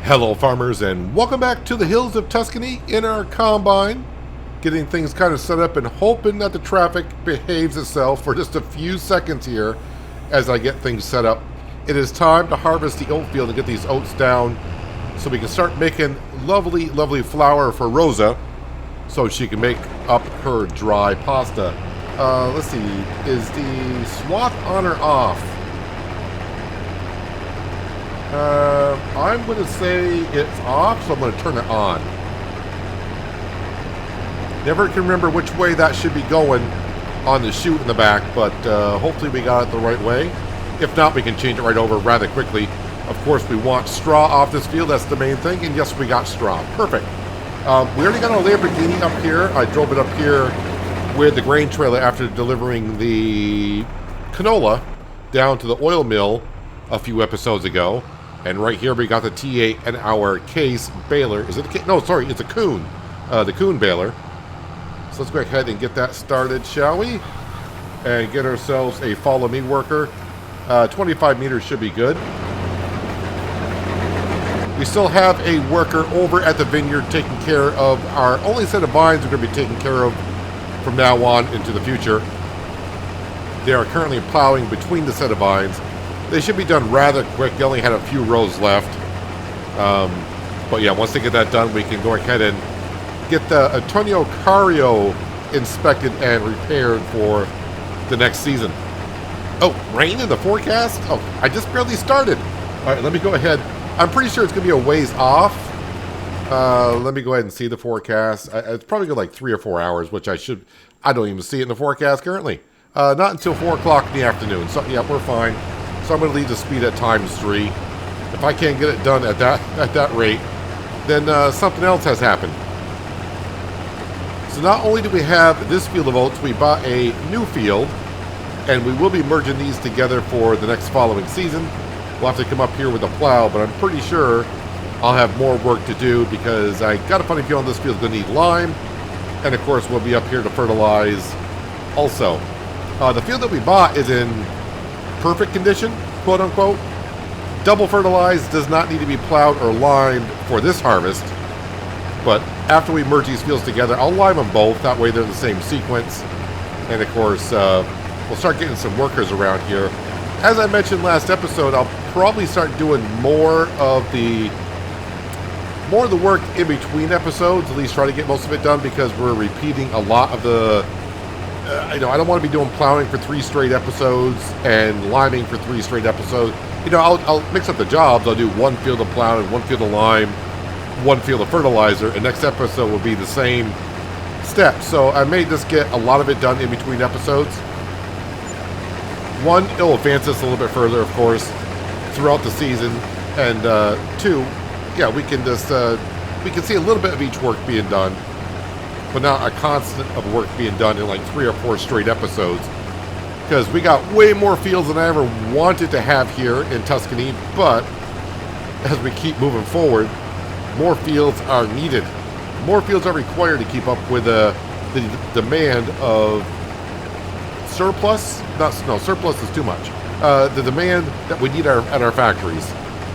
Hello farmers, and welcome back to the hills of Tuscany in our combine. Getting things kind of set up and hoping that the traffic behaves itself for just a few seconds here as I get things set up. It is time to harvest the oat field and get these oats down so we can start making lovely flour for Rosa so she can make up her dry pasta. Let's see, is the swath on or off? I'm going to say it's off, so I'm going to turn it on. Never can remember which way that should be going on the chute in the back, but hopefully we got it the right way. If not, we can change it right over rather quickly. Of course, we want straw off this field. That's the main thing. And yes, we got straw. Perfect. We already got our Lamborghini up here. I drove it up here with the grain trailer after delivering the canola down to the oil mill a few episodes ago. And right here we got the T8 and our case baler. Is it a case? No, sorry, it's a coon. The coon baler. So let's go ahead and get that started, shall we? And get ourselves a follow me worker. 25 meters should be good. We still have a worker over at the vineyard taking care of our only set of vines we're going to be taking care of from now on into the future. They are currently plowing between the set of vines. They should be done rather quick. They only had a few rows left. But yeah, once they get that done, we can go ahead and get the Antonio Cario inspected and repaired for the next season. Oh, rain in the forecast? Oh, I just barely started. All right, let me go ahead. I'm pretty sure it's going to be a ways off. Let me go ahead and see the forecast. It's probably like 3 or 4 hours, which I don't even see it in the forecast currently. Not until 4 o'clock in the afternoon. So yeah, we're fine. So I'm going to leave the speed at ×3. If I can't get it done at that rate, then something else has happened. So not only do we have this field of oats, we bought a new field, and we will be merging these together for the next following season. We'll have to come up here with a plow, but I'm pretty sure I'll have more work to do because I got a funny feeling this field's going to need lime, and of course we'll be up here to fertilize also. The field that we bought is in perfect condition, quote unquote. Double fertilized, does not need to be plowed or limed for this harvest, but after we merge these fields together, I'll lime them both, that way they're in the same sequence. And of course, we'll start getting some workers around here. As I mentioned last episode, I'll probably start doing more of the work in between episodes, at least try to get most of it done, because we're repeating a lot of the I don't want to be doing plowing for 3 straight episodes and liming for 3 straight episodes. I'll mix up the jobs. I'll do 1 field of plowing, 1 field of lime, 1 field of fertilizer, and next episode will be the same steps. So I may just get a lot of it done in between episodes. 1, it'll advance us a little bit further, of course, throughout the season. And 2, yeah, we can just we can see a little bit of each work being done, but not a constant of work being done in like 3 or 4 straight episodes. Because we got way more fields than I ever wanted to have here in Tuscany, but as we keep moving forward, more fields are needed. More fields are required to keep up with the demand of surplus. No, surplus is too much. The demand that we need at our factories.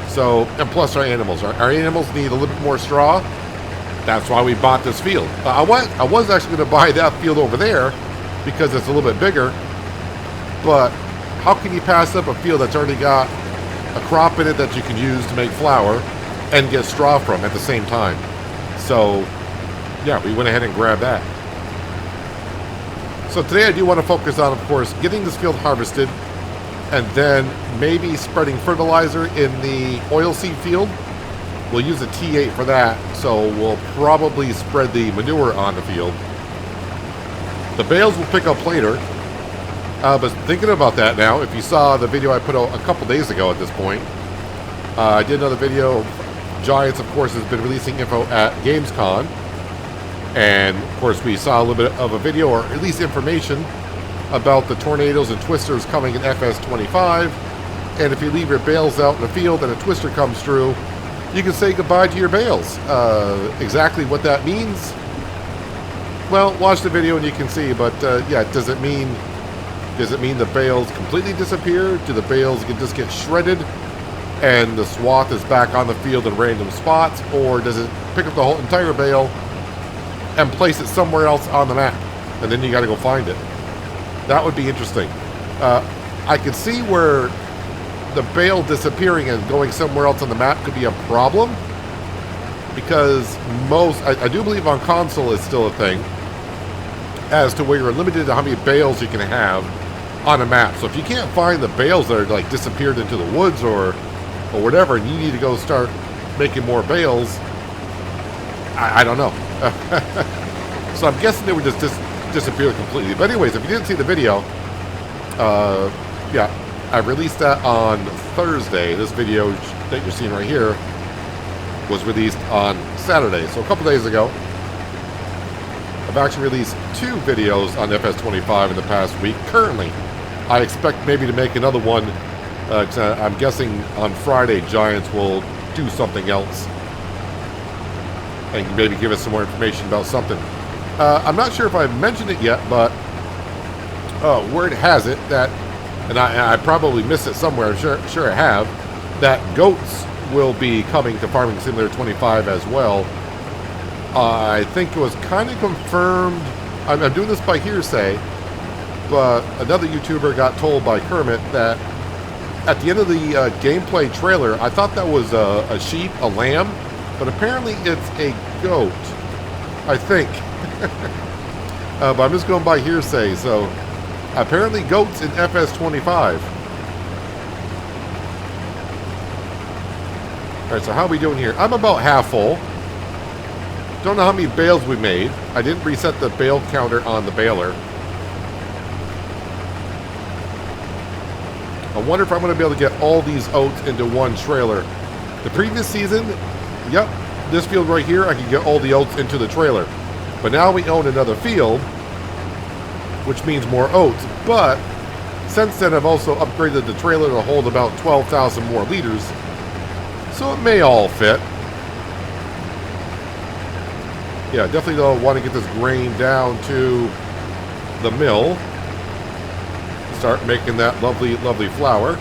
So, and plus our animals. Our animals need a little bit more straw. That's why we bought this field. I was actually going to buy that field over there because it's a little bit bigger. But how can you pass up a field that's already got a crop in it that you can use to make flour and get straw from at the same time? So, yeah, we went ahead and grabbed that. So today I do want to focus on, of course, getting this field harvested and then maybe spreading fertilizer in the oilseed field. We'll use a T8 for that, so we'll probably spread the manure on the field. The bales will pick up later. But thinking about that now, if you saw the video I put out a couple days ago at this point, I did another video. Giants, of course, has been releasing info at Gamescom. And, of course, we saw a little bit of a video, or at least information, about the tornadoes and twisters coming in FS22. And if you leave your bales out in the field and a twister comes through, you can say goodbye to your bales. Exactly what that means? Well, watch the video and you can see. But, yeah, does it mean the bales completely disappear? Do the bales just get shredded? and the swath is back on the field in random spots, or does it pick up the whole entire bale and place it somewhere else on the map, and then you got to go find it? That would be interesting. I could see where the bale disappearing and going somewhere else on the map could be a problem, because I do believe on console is still a thing, as to where you're limited to how many bales you can have on a map. So if you can't find the bales that are like disappeared into the woods or whatever, and you need to go start making more bales, I don't know. So I'm guessing they would just disappear completely. But anyways, if you didn't see the video, yeah, I released that on Thursday. This video that you're seeing right here was released on Saturday, so a couple days ago. I've actually released 2 videos on FS25 in the past week. Currently, I expect maybe to make another one. I'm guessing on Friday, Giants will do something else and maybe give us some more information about something. I'm not sure if I've mentioned it yet, but word has it that, and I probably missed it somewhere, sure I have, that goats will be coming to Farming Simulator 25 as well. I think it was kind of confirmed. I'm doing this by hearsay, but another YouTuber got told by Kermit that at the end of the gameplay trailer, I thought that was a sheep, a lamb, but apparently it's a goat, I think. But I'm just going by hearsay, so apparently goats in FS25. Alright, so how are we doing here? I'm about half full. Don't know how many bales we made. I didn't reset the bale counter on the baler. I wonder if I'm going to be able to get all these oats into one trailer. The previous season, yep, this field right here, I could get all the oats into the trailer. But now we own another field, which means more oats. But since then, I've also upgraded the trailer to hold about 12,000 more liters. So it may all fit. Yeah, definitely though want to get this grain down to the mill. Start making that lovely, lovely flour.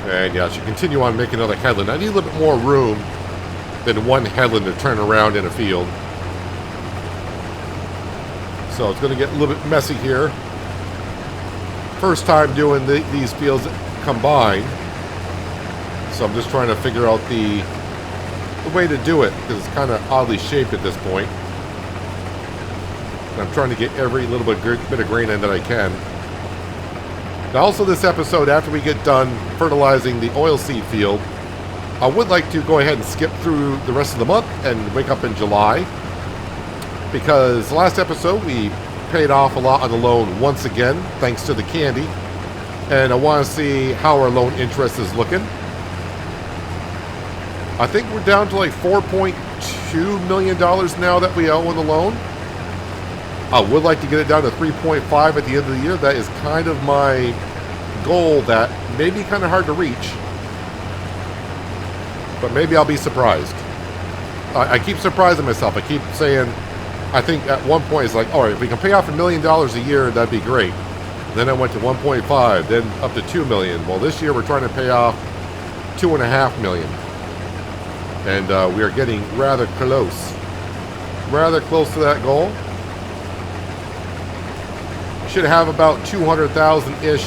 And yeah, I should continue on making another headland. I need a little bit more room than one headland to turn around in a field. So it's going to get a little bit messy here. First time doing these fields combined. So I'm just trying to figure out the way to do it, because it's kind of oddly shaped at this point. And I'm trying to get every little bit of grain in that I can. Now also this episode, after we get done fertilizing the oilseed field, I would like to go ahead and skip through the rest of the month and wake up in July, because last episode we paid off a lot on the loan once again, thanks to the candy, and I want to see how our loan interest is looking. I think we're down to like $4.2 million now that we owe on the loan. I would like to get it down to 3.5 at the end of the year. That is kind of my goal that may be kind of hard to reach, but maybe I'll be surprised. I keep surprising myself. I keep saying, I think at one point it's like, all right, if we can pay off $1 million a year, that'd be great. Then I went to 1.5, then up to 2 million. Well, this year we're trying to pay off 2.5 million. And we are getting rather close to that goal. Should have about 200,000-ish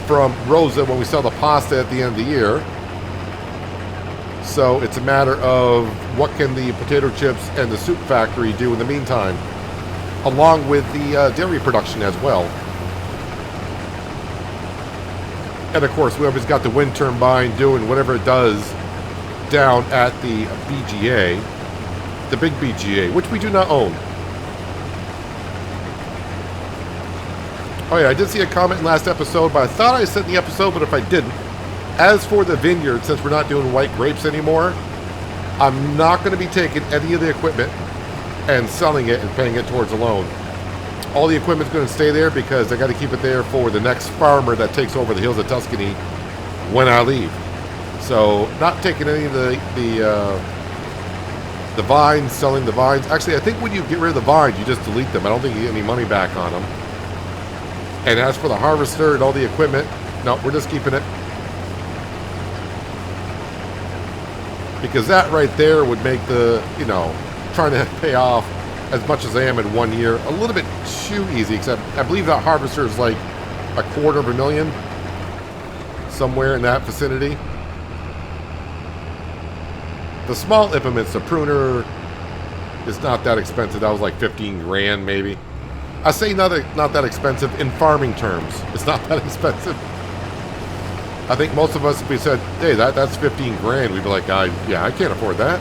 from Rosa when we sell the pasta at the end of the year. So it's a matter of what can the potato chips and the soup factory do in the meantime, along with the dairy production as well. And of course, we always got the wind turbine doing whatever it does down at the BGA, the big BGA, which we do not own. Oh yeah, I did see a comment in last episode, but I thought I sent the episode, but if I didn't, as for the vineyard, since we're not doing white grapes anymore, I'm not going to be taking any of the equipment and selling it and paying it towards a loan. All the equipment's going to stay there because I got to keep it there for the next farmer that takes over the hills of Tuscany when I leave. So, not taking any of the vines, selling the vines. Actually, I think when you get rid of the vines, you just delete them. I don't think you get any money back on them. And as for the harvester and all the equipment, no, we're just keeping it. Because that right there would make the, you know, trying to pay off as much as I am in 1 year a little bit too easy. Except I believe that harvester is like $250,000. Somewhere in that vicinity. The small implements, the pruner, is not that expensive. That was like 15 grand maybe. I say not that expensive in farming terms. It's not that expensive. I think most of us, if we said, hey, that's 15 grand, we'd be like, yeah, I can't afford that.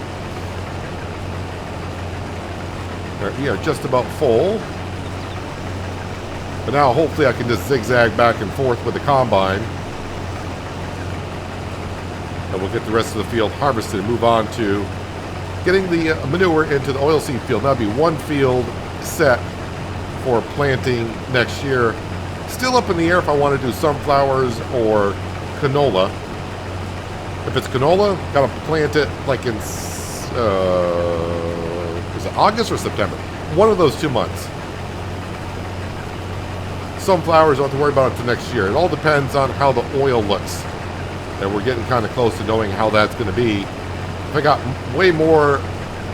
We are just about full. But now hopefully I can just zigzag back and forth with the combine. And we'll get the rest of the field harvested and move on to getting the manure into the oilseed field. That'll be one field set for planting next year. Still up in the air if I want to do sunflowers or canola. If it's canola, gotta plant it like in is it August or September? One of those 2 months. Sunflowers, don't have to worry about it until next year. It all depends on how the oil looks. And we're getting kind of close to knowing how that's going to be. If I got way more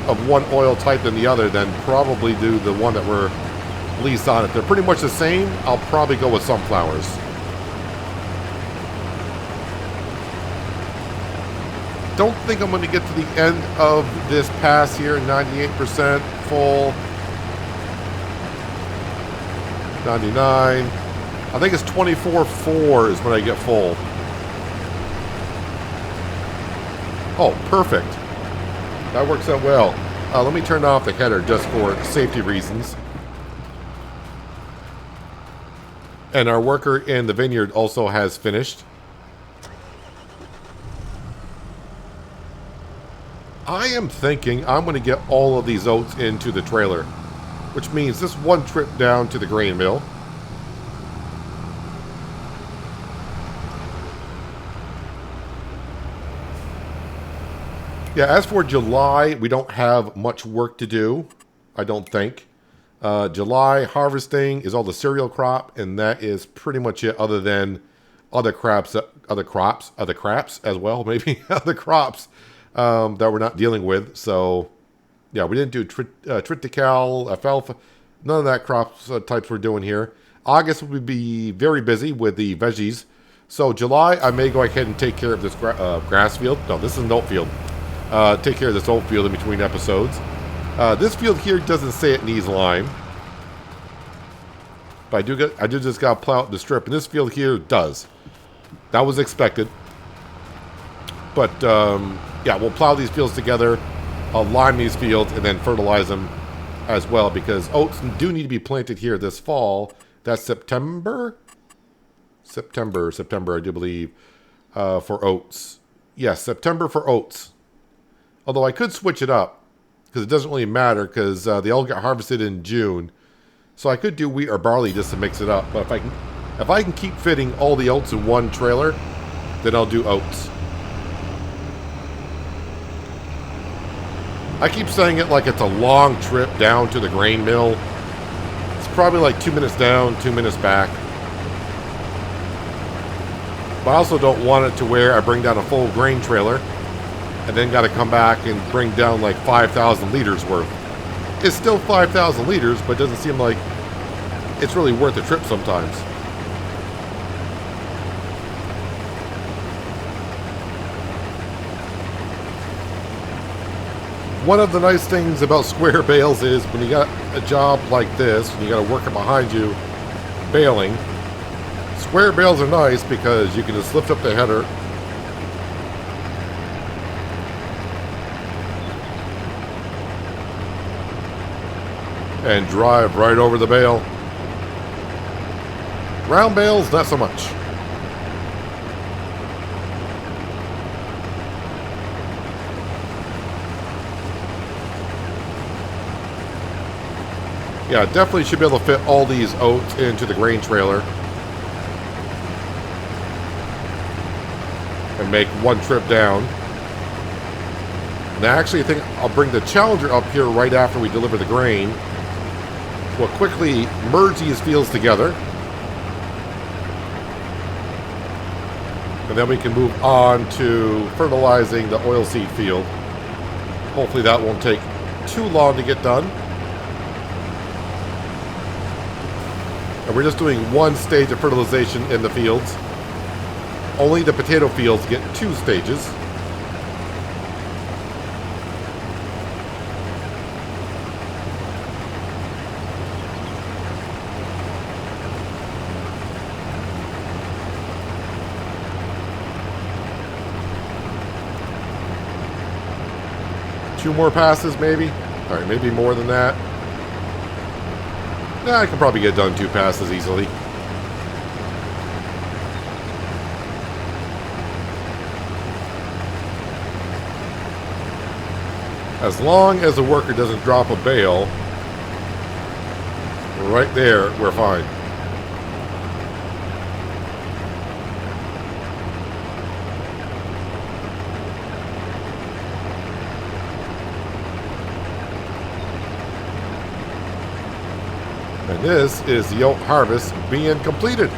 of one oil type than the other, then probably do the one that we're least on. If they're pretty much the same, I'll probably go with sunflowers. Don't think I'm going to get to the end of this pass here. 98% full. 99. I think it's 24.4 is when I get full. Oh, perfect. That works out well. Let me turn off the header just for safety reasons. And our worker in the vineyard also has finished. I am thinking I'm going to get all of these oats into the trailer, which means this one trip down to the grain mill. Yeah, as for July, we don't have much work to do, I don't think. July harvesting is all the cereal crop, and that is pretty much it, other than other crops as well, maybe other crops that we're not dealing with. So, yeah, we didn't do triticale, alfalfa, none of that crops types we're doing here. August will be very busy with the veggies. So July, I may go ahead and take care of this grass field. No, this is an oat field. Take care of this oat field in between episodes. This field here doesn't say it needs lime, but I do just got to plow out the strip, and this field here does. That was expected. But yeah, we'll plow these fields together. I'll lime these fields and then fertilize them as well, because oats do need to be planted here this fall. That's September, I do believe, for oats. Yes, September for oats. Although I could switch it up, because it doesn't really matter, because they all get harvested in June. So I could do wheat or barley just to mix it up. But if I can keep fitting all the oats in one trailer, then I'll do oats. I keep saying it like it's a long trip down to the grain mill. It's probably like 2 minutes down, 2 minutes back. But I also don't want it to where I bring down a full grain trailer and then got to come back and bring down like 5,000 liters worth. It's still 5,000 liters, but it doesn't seem like it's really worth the trip sometimes. One of the nice things about square bales is when you got a job like this, and you got a worker behind you baling, square bales are nice because you can just lift up the header and drive right over the bale. Round bales, not so much. Yeah, definitely should be able to fit all these oats into the grain trailer and make one trip down. And I actually think I'll bring the Challenger up here right after we deliver the grain. We'll quickly merge these fields together. And then we can move on to fertilizing the oilseed field. Hopefully that won't take too long to get done. And we're just doing one stage of fertilization in the fields. Only the potato fields get 2 stages. Two more passes, maybe? All right, maybe more than that. Nah, I can probably get done 2 passes easily. As long as the worker doesn't drop a bale, right there, we're fine. And this is the oat harvest being completed.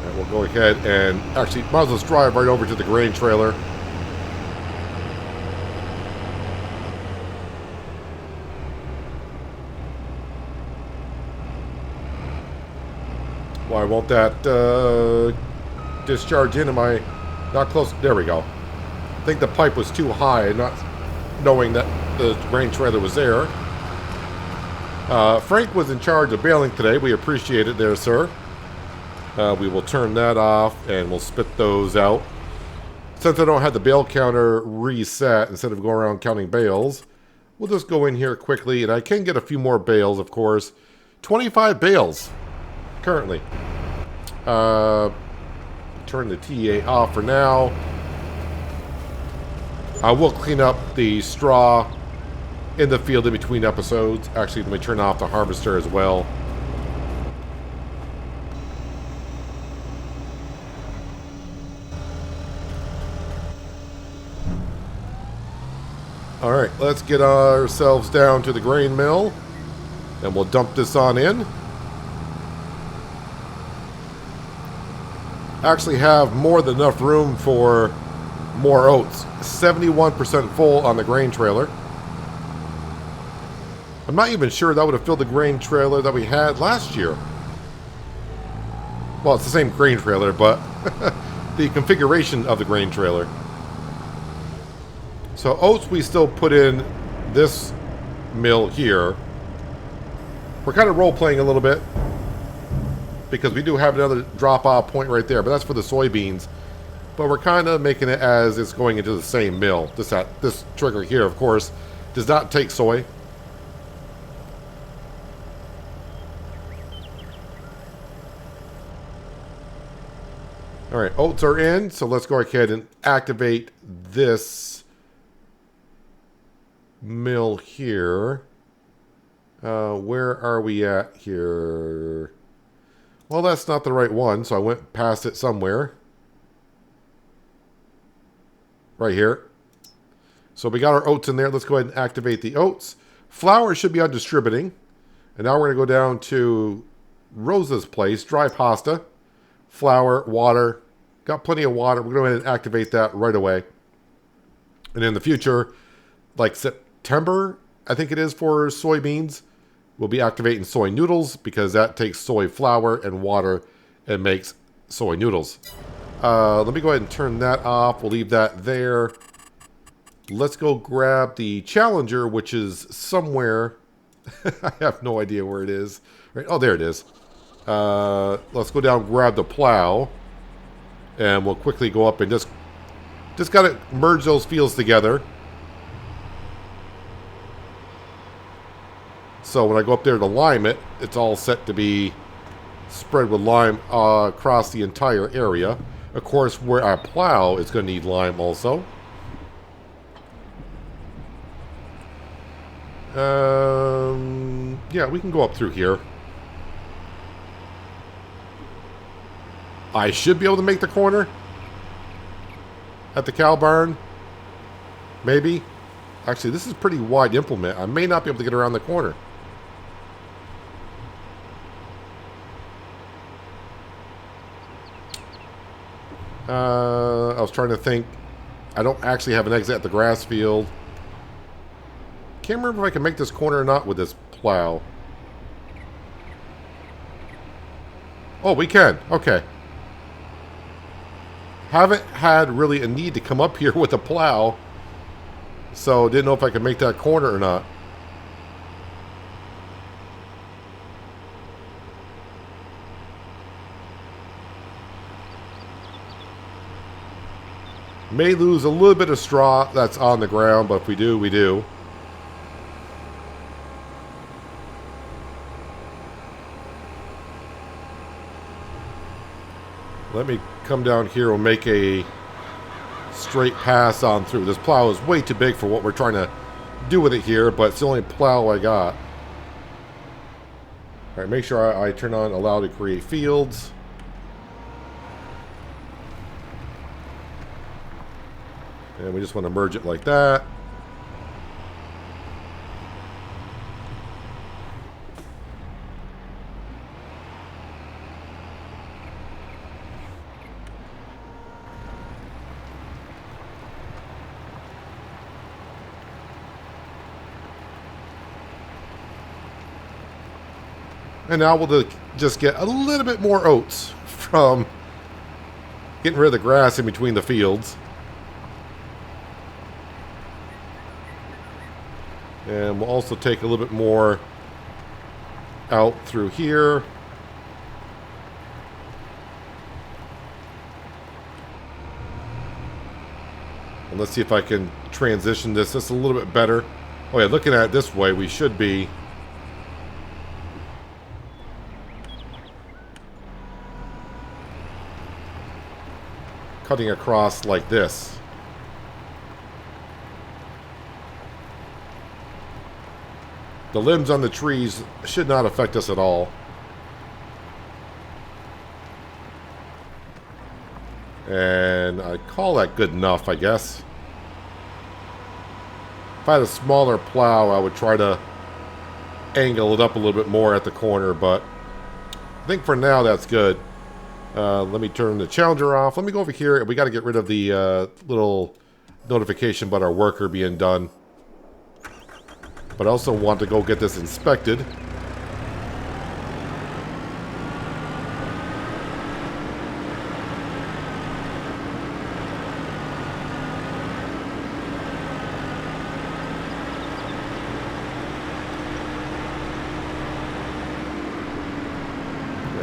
And we'll go ahead and actually might as well just drive right over to the grain trailer. Why won't that discharge in? Am I not close? There we go. I think the pipe was too high, not knowing that the grain trailer was there. Frank was in charge of baling today. We appreciate it there, sir. We will turn that off and we'll spit those out. Since I don't have the bale counter reset, instead of going around counting bales, we'll just go in here quickly, and I can get a few more bales, of course. 25 bales currently. Turn the TA off for now. I will clean up the straw in the field in between episodes. Actually, let me turn off the harvester as well. Alright, let's get ourselves down to the grain mill, and we'll dump this on in. Actually have more than enough room for more oats. 71% full on the grain trailer. I'm not even sure that would have filled the grain trailer that we had last year. Well, it's the same grain trailer, but the configuration of the grain trailer. So oats we still put in this mill here. We're kind of role-playing a little bit, because we do have another drop-off point right there, but that's for the soybeans. But we're kind of making it as it's going into the same mill. This trigger here, of course, does not take soy. All right, oats are in, so let's go ahead and activate this mill here. Where are we at here? Well, that's not the right one, so I went past it somewhere. Right here. So we got our oats in there. Let's go ahead and activate the oats. Flour should be on distributing. And now we're going to go down to Rosa's place. Dry pasta, flour, water. Got plenty of water. We're going to go ahead and activate that right away. And in the future, like September, I think it is, for soybeans, we'll be activating soy noodles, because that takes soy flour and water and makes soy noodles. Let me go ahead and turn that off. We'll leave that there. Let's go grab the Challenger, which is somewhere. I have no idea where it is. Right. Oh, there it is. Let's go down and grab the plow. And we'll quickly go up and just got to merge those fields together. So when I go up there to lime it, it's all set to be spread with lime across the entire area. Of course, where I plow is going to need lime also. Yeah, we can go up through here. I should be able to make the corner at the cow barn. Maybe. Actually, this is a pretty wide implement. I may not be able to get around the corner. I was trying to think. I don't actually have an exit at the grass field. Can't remember if I can make this corner or not with this plow. Oh, we can. Okay. Haven't had really a need to come up here with a plow, so didn't know if I could make that corner or not. May lose a little bit of straw that's on the ground, but if we do, we do. Let me come down here and make a straight pass on through. This plow is way too big for what we're trying to do with it here, but it's the only plow I got. Alright, make sure I turn on allow to create fields. And we just want to merge it like that. And now we'll just get a little bit more oats from getting rid of the grass in between the fields. And we'll also take a little bit more out through here. And let's see if I can transition this just a little bit better. Oh yeah, looking at it this way, we should be cutting across like this. The limbs on the trees should not affect us at all. And I call that good enough, I guess. If I had a smaller plow, I would try to angle it up a little bit more at the corner, but I think for now that's good. Let me turn the Challenger off. Let me go over here. We got to get rid of the little notification about our worker being done. But I also want to go get this inspected.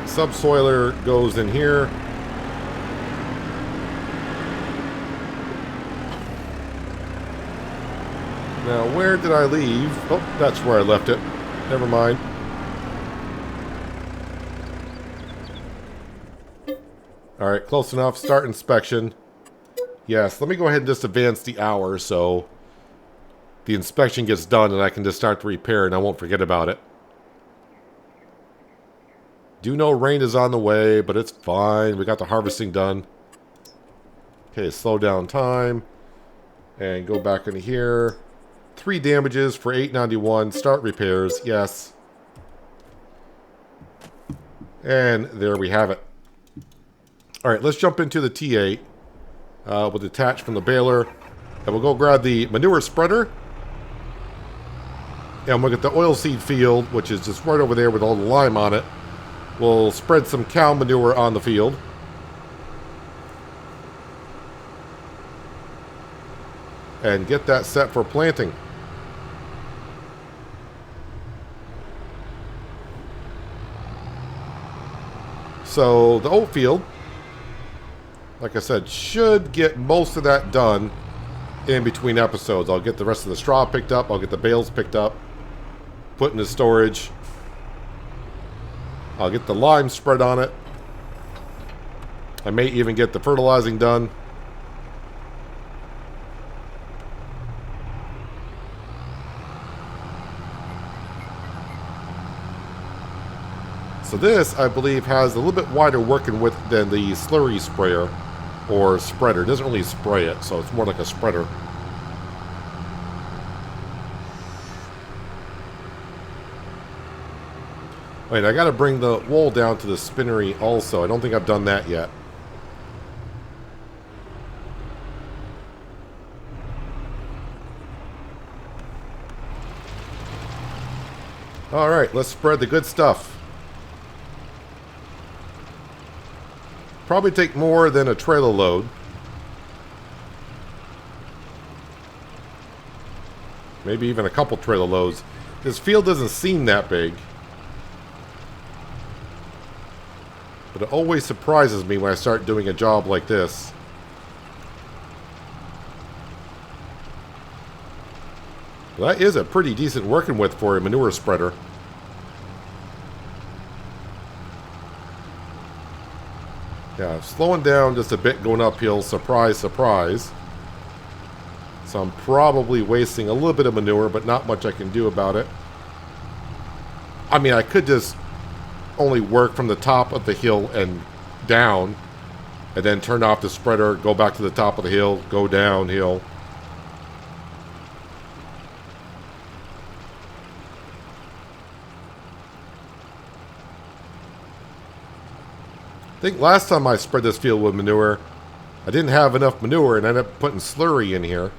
Subsoiler goes in here. Now, where did I leave? Oh, that's where I left it. Never mind. Alright, close enough. Start inspection. Yes, let me go ahead and just advance the hour so the inspection gets done and I can just start the repair and I won't forget about it. Do know rain is on the way, but it's fine. We got the harvesting done. Okay, slow down time. And go back into here. 3 damages for $8.91. Start repairs. Yes. And there we have it. Alright, let's jump into the T8. We'll detach from the baler. And we'll go grab the manure spreader. And we'll get the oilseed field, which is just right over there with all the lime on it. We'll spread some cow manure on the field. And get that set for planting. So the oat field, like I said, should get most of that done in between episodes. I'll get the rest of the straw picked up. I'll get the bales picked up, put into storage. I'll get the lime spread on it. I may even get the fertilizing done. So this, I believe, has a little bit wider working width than the slurry sprayer or spreader. It doesn't really spray it, so it's more like a spreader. Wait, I got to bring the wool down to the spinnery also. I don't think I've done that yet. All right, let's spread the good stuff. Probably take more than a trailer load. Maybe even a couple trailer loads. This field doesn't seem that big. But it always surprises me when I start doing a job like this. Well, that is a pretty decent working width for a manure spreader. Yeah, slowing down just a bit going uphill. Surprise, surprise. So I'm probably wasting a little bit of manure, but not much I can do about it. I mean, I could just only work from the top of the hill and down, and then turn off the spreader, go back to the top of the hill, go downhill. I think last time I spread this field with manure, I didn't have enough manure and I ended up putting slurry in here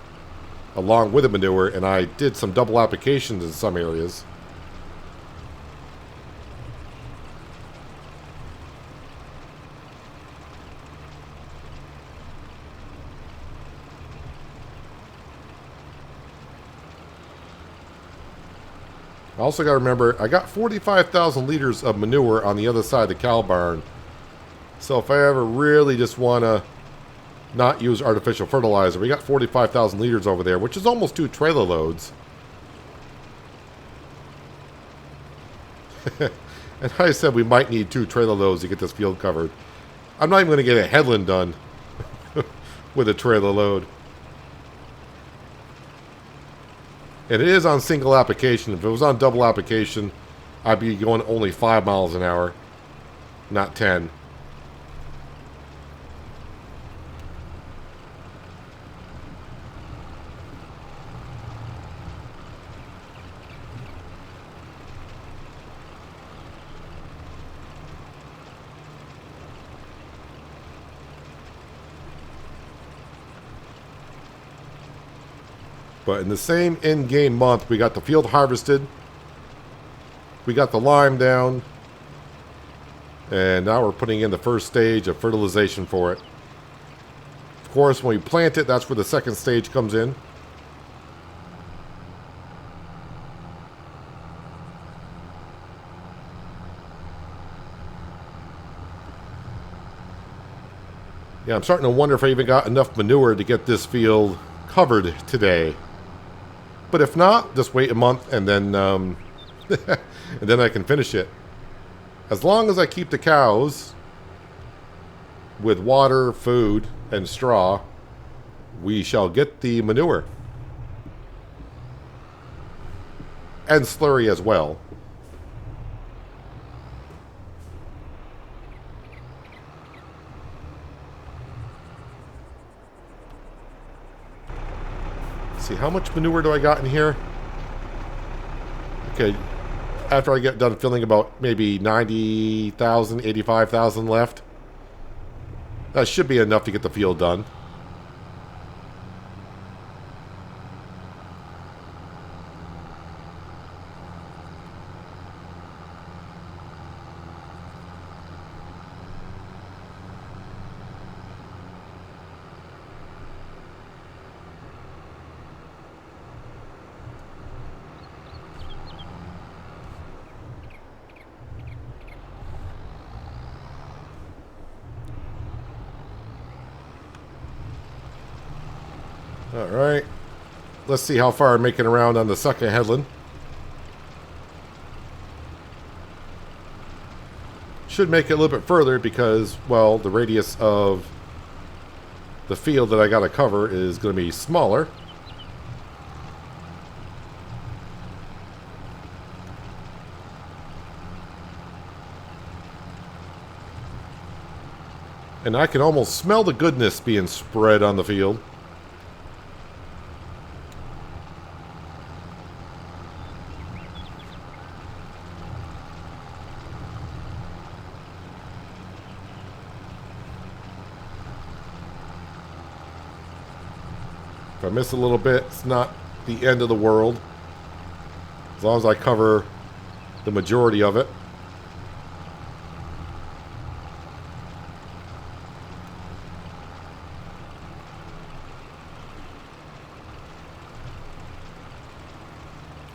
along with the manure, and I did some double applications in some areas. I also got to remember, I got 45,000 liters of manure on the other side of the cow barn. So if I ever really just want to not use artificial fertilizer, we got 45,000 liters over there, which is almost 2 trailer loads. And I said we might need 2 trailer loads to get this field covered. I'm not even going to get a headland done with a trailer load. And it is on single application. If it was on double application, I'd be going only 5 miles an hour, not 10. But in the same in-game month, we got the field harvested. We got the lime down. And now we're putting in the first stage of fertilization for it. Of course, when we plant it, that's where the second stage comes in. Yeah, I'm starting to wonder if I even got enough manure to get this field covered today. But if not, just wait a month and then and then I can finish it. As long as I keep the cows with water, food, and straw, we shall get the manure. And slurry as well. See, how much manure do I got in here? Okay, after I get done filling about maybe 90,000, 85,000 left. That should be enough to get the field done. Alright, let's see how far I'm making around on the second headland. Should make it a little bit further because, well, the radius of the field that I got to cover is going to be smaller. And I can almost smell the goodness being spread on the field. If I miss a little bit, it's not the end of the world. As long as I cover the majority of it.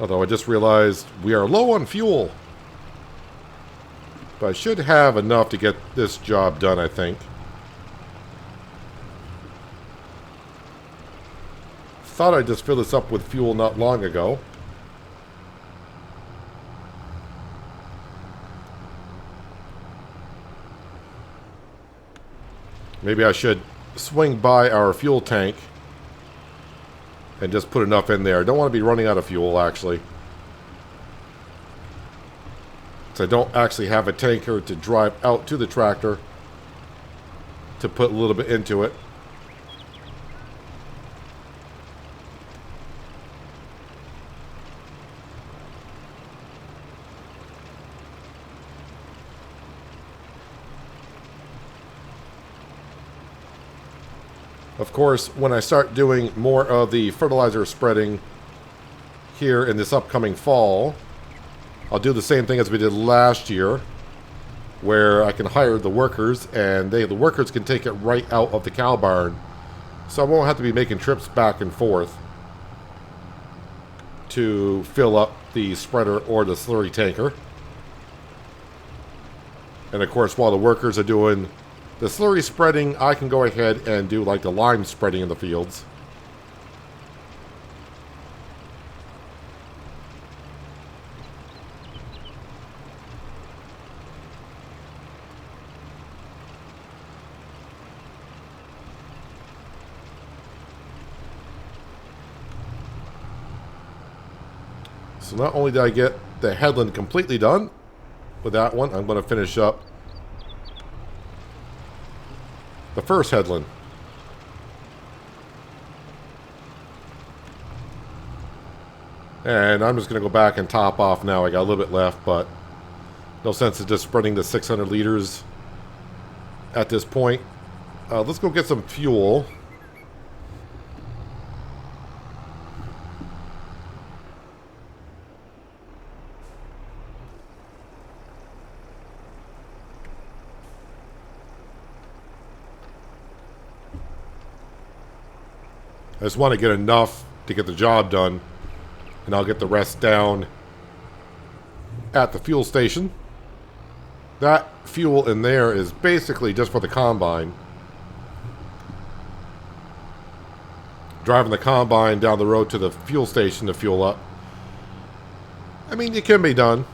Although I just realized we are low on fuel. But I should have enough to get this job done, I think. Thought I'd just fill this up with fuel not long ago. Maybe I should swing by our fuel tank and just put enough in there. I don't want to be running out of fuel, actually. So I don't actually have a tanker to drive out to the tractor to put a little bit into it. Of course, when I start doing more of the fertilizer spreading here in this upcoming fall, I'll do the same thing as we did last year, where I can hire the workers, and the workers can take it right out of the cow barn. So I won't have to be making trips back and forth to fill up the spreader or the slurry tanker. And of course, while the workers are doing the slurry spreading, I can go ahead and do like the lime spreading in the fields. So not only did I get the headland completely done with that one, I'm going to finish up the first headland. And I'm just going to go back and top off now. I got a little bit left, but no sense in just spreading the 600 liters at this point. Let's go get some fuel. I just want to get enough to get the job done, and I'll get the rest down at the fuel station. That fuel in there is basically just for the combine. Driving the combine down the road to the fuel station to fuel up. I mean, it can be done,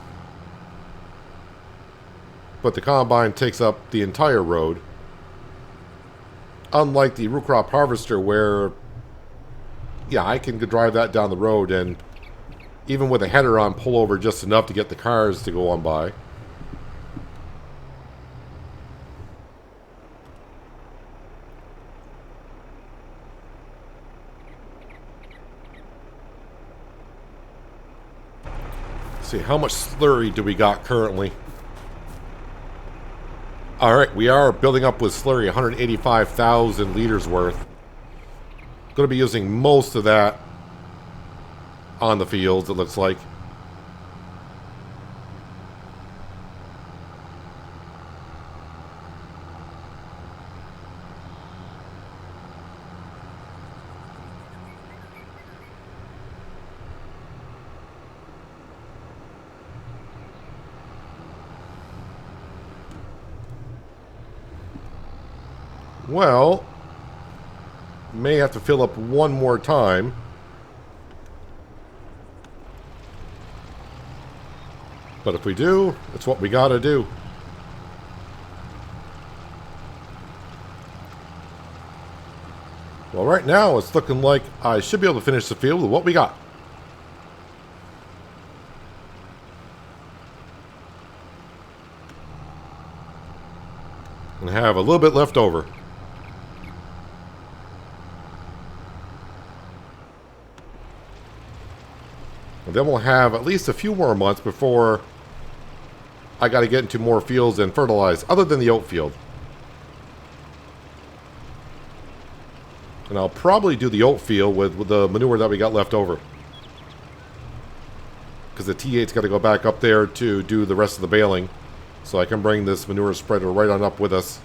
but the combine takes up the entire road. Unlike the root crop harvester, where yeah, I can drive that down the road and even with a header on, pull over just enough to get the cars to go on by. Let's see, how much slurry do we got currently? Alright, we are building up with slurry, 185,000 liters worth. Going to be using most of that on the fields, it looks like. Well, may have to fill up one more time. But if we do, it's what we gotta do. Well, right now it's looking like I should be able to finish the field with what we got. And have a little bit left over. And then we'll have at least a few more months before I got to get into more fields and fertilize, other than the oat field. And I'll probably do the oat field with the manure that we got left over. Because the T8's got to go back up there to do the rest of the baling. So I can bring this manure spreader right on up with us.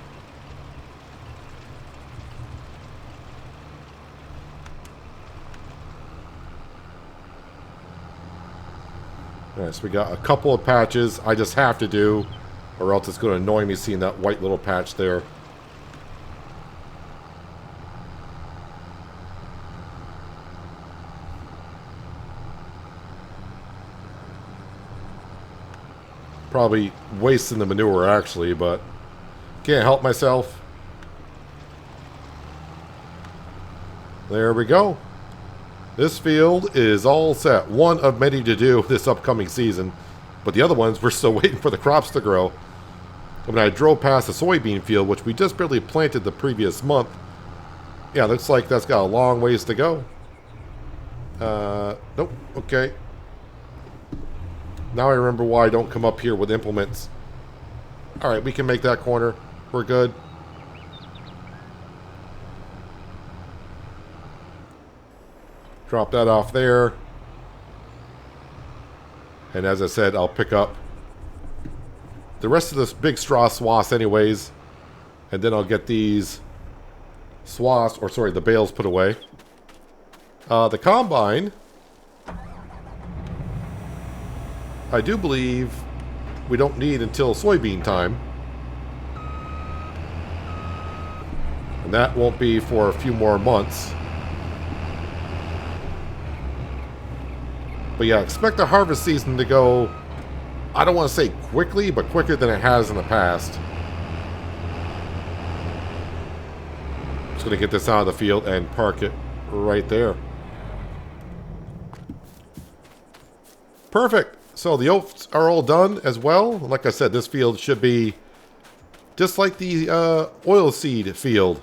Alright, so we got a couple of patches I just have to do, or else it's going to annoy me seeing that white little patch there. Probably wasting the manure, actually, but can't help myself. There we go. This field is all set. One of many to do this upcoming season, but the other ones, we're still waiting for the crops to grow. When I drove past the soybean field, which we just barely planted the previous month, yeah, looks like that's got a long ways to go. Nope, okay. Now I remember why I don't come up here with implements. Alright, we can make that corner. We're good. Drop that off there. And as I said, I'll pick up the rest of this big straw swaths anyways. And then I'll get these swaths, or sorry, the bales put away. The combine, I do believe we don't need until soybean time. And that won't be for a few more months. But yeah, expect the harvest season to go, I don't want to say quickly, but quicker than it has in the past. Just going to get this out of the field and park it right there. Perfect. So the oats are all done as well. Like I said, this field should be just like the oilseed field.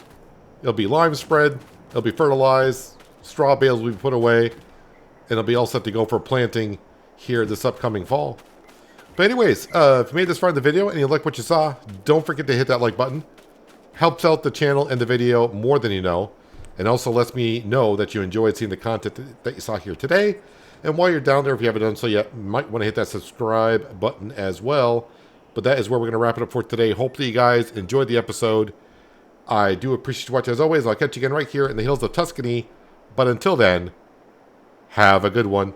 It'll be lime spread, it'll be fertilized, straw bales will be put away, and it'll be all set to go for planting here this upcoming fall. But anyways, if you made this far in the video and you like what you saw, don't forget to hit that like button. Helps out the channel and the video more than you know, and also lets me know that you enjoyed seeing the content that you saw here today. And while you're down there, if you haven't done so yet, you might want to hit that subscribe button as well. But that is where we're going to wrap it up for today. Hopefully you guys enjoyed the episode. I do appreciate you watching as always. I'll catch you again right here in the hills of Tuscany. But until then, have a good one.